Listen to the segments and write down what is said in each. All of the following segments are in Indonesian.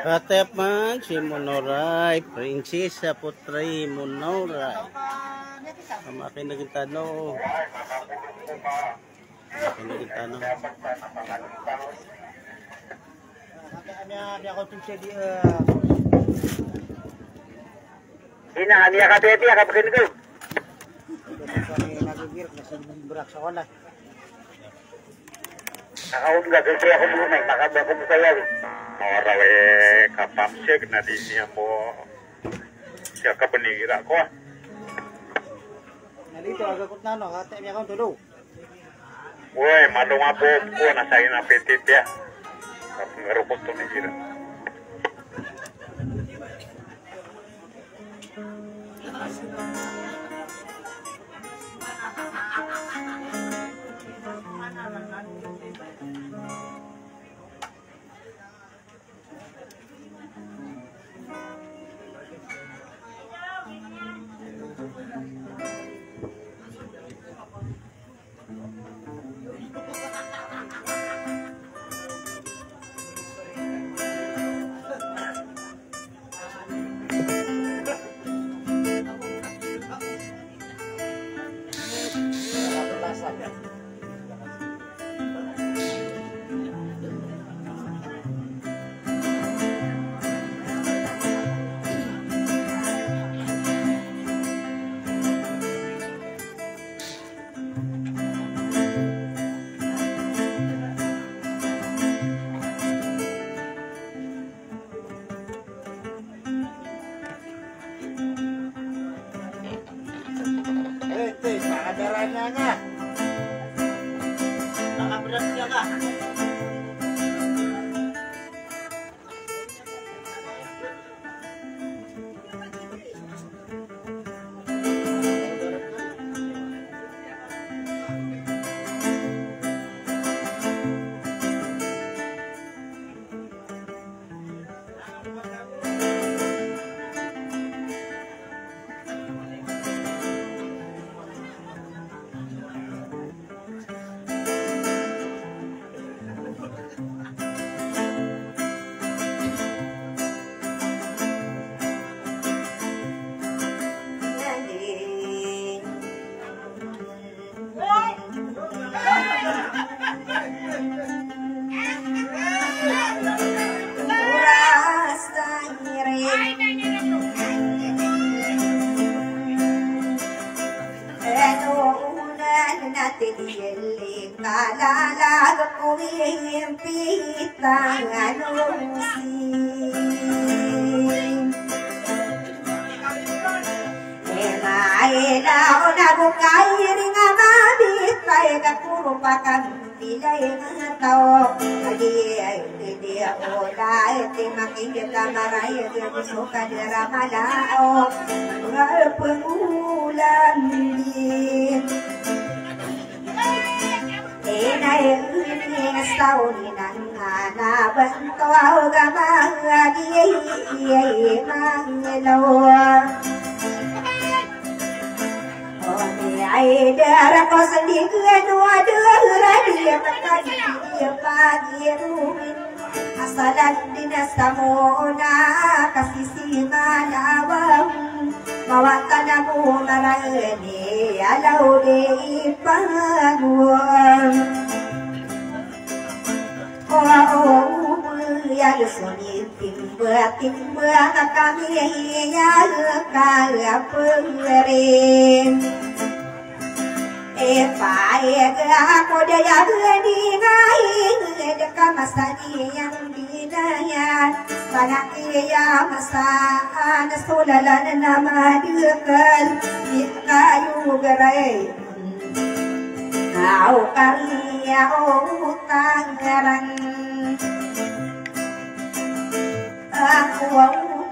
Katep man si Monoray, Prinsesa Putri Monoray. Makin naging tanong. Makin naging tanong. Ina, niya ka bebe, ka pakin ko. Nagigirap na sa berak sa wala. Nakawag nga kasi ako muna, makabako mo kaya. Mawaraw kapamsik na di niya mo siya kapanira ko. Nalito, agakot na no, kata niya kang tulo. Uy, malunga po po, nasa ina petit ya. Kapag to na gira. Nakadaranya nga. Nakaberat siya ka. Suka diramalao mga pengulan din inay saulinan na bantaw gamagi mangelaw ay darah ko sendirian wadara dia pagi dia pagi rumin asalan dinastamona kasisi malawang mawatan mo marani alaw de ipaguang ya sunyi timba kami ya kaya pengerin aku daya geni ngai deka masani yang dinaya banyak ya masa nasulalan nama dikal kayu gerai kau karya tangerang aku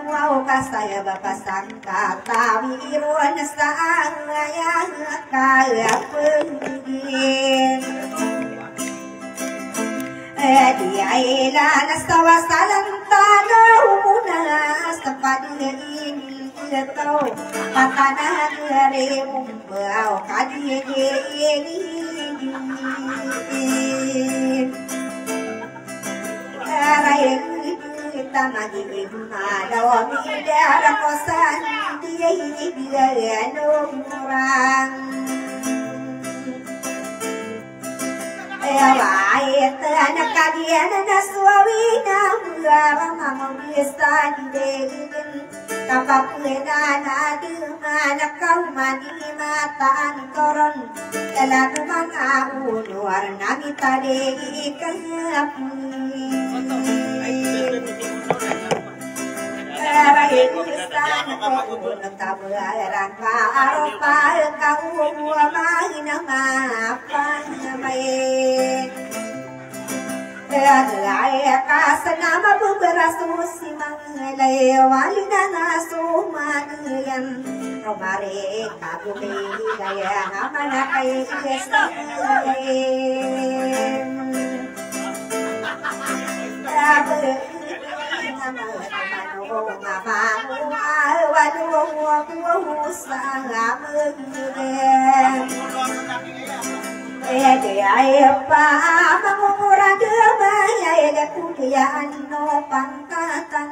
mau kasaya bapak sangka tawiruan sang yang kaya penggin dia ilan astawa salam tanah munas tempat ini tau patana darimu bau kadi ini tamagi malaw midara kosan dia nurang Wait na kadian na suawi na mula mamamisan din kapapuna na dumana kaumani mataan koron talaga mga unwar nami tadi kayapi Rahisan ko nagtabaran pa araw pa kauwamay na mapanamay Ay kasana mabuberaso si mga layawali na nasumaniyan Romare kabukay gaya naman na kayo ay pa mangungura demay ay kudian no pangkatan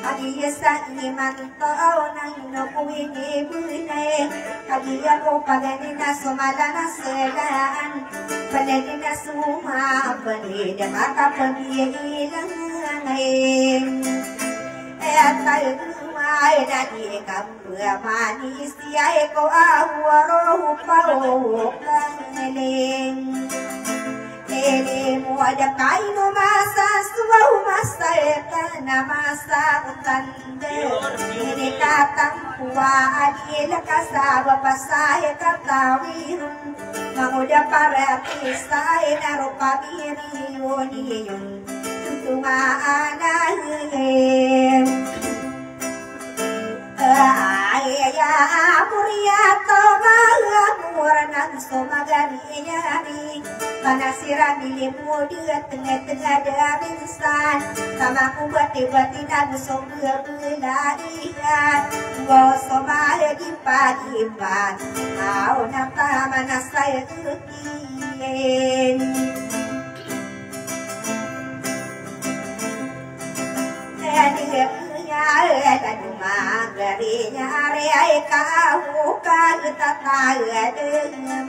Agiya sa iman tao na inukuini bunay Agiya ko pagani na sumala na selaan Palagi na sumapani na makapag-iilang ngayon At tayo ay nadi kapamani siya ko awaro pao kangaling Ele mo ada kaino masa suwaw masaya na masa utande Ini katang kuwa adila kasawa pasaya katawirun Manguda para tisay na rupabiri yun yung tumaanahin Ayaya muriato mahamuranan sumaganiyari Panasiran dilimu dia tengah-tengah daminsan Sama kubati-bati nagusong berbelaian Gosomah dipa-dipa Kau napa mana saya kekin Dan magarinya area kau kan tataga dengan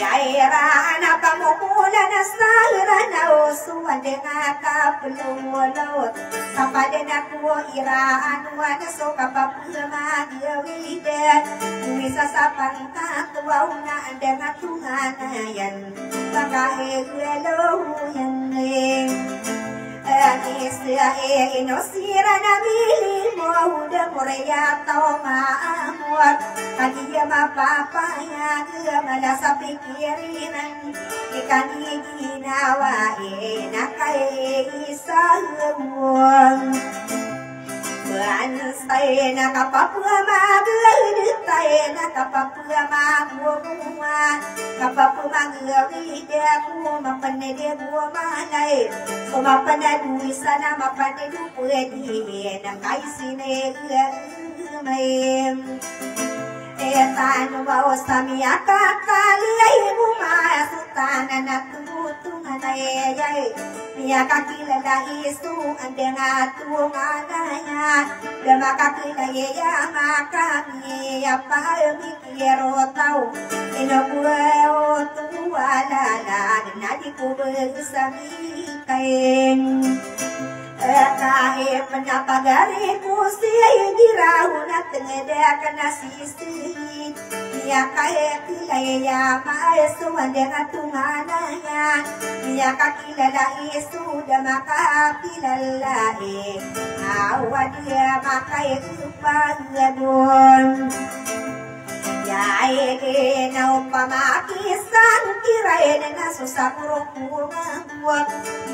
Airan apa mula na sahra na usuan dengan kapululot Kapade na po iraan wana so kapapulamagiwidan Umisa sa pangkatuaw na dengan tunganayan Pagkaigwelo yan Anisya inosira na mili mo Uda moreya tao maamor Kadiya mapapaya Gala sa pikirinan Ikani ginawa Nakaisa lumong Bansay na kapapua magalitay na kapapua magmumuma kapapua magawida ko mapanede ko malay so mapanadu sana mapanedu pwede na kaisine may Etano ba osami akakali ay bumasutana na tutungan ay Miya kakilala isu andeng atungananya Dama kakilaya makami apamikiro tau Inabueo tuwalala Nadiku bersami kain Kahit manapagari ko siya Higiraw na tengeda ka na sisi Niya kahit kilaya maeso Andeng atungananya Niya kakilala isu Da makapilala Awa dia makait pagadon Yai na upamakisan Kiray na susapurong bunga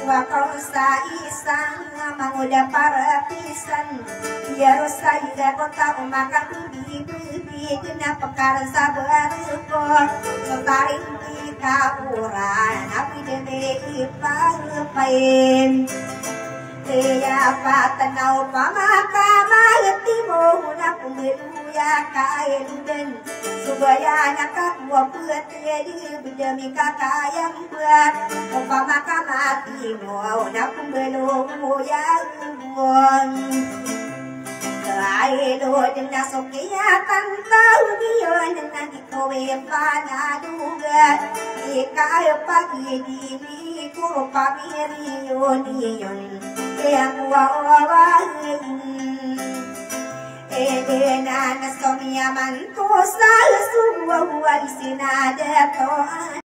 Iwa kau sa isang Manguda para pisan Biaro sa ida kota umakabibibibib Na pekaran sa baruko So taring di kauran Api dene ipalupain Kaya patanaw pamakama Hati mo na pumiluya ya kailuden Subaya nakakwa putri berdemi kakak yang buat Upama kamati mau napung belum ya uang Kailo na sokia tantau dia na dikowe panaduga Ikayo pagi dili ko pamiriyon yang wawawahin Edena na somia manto sa suwa wali sinada to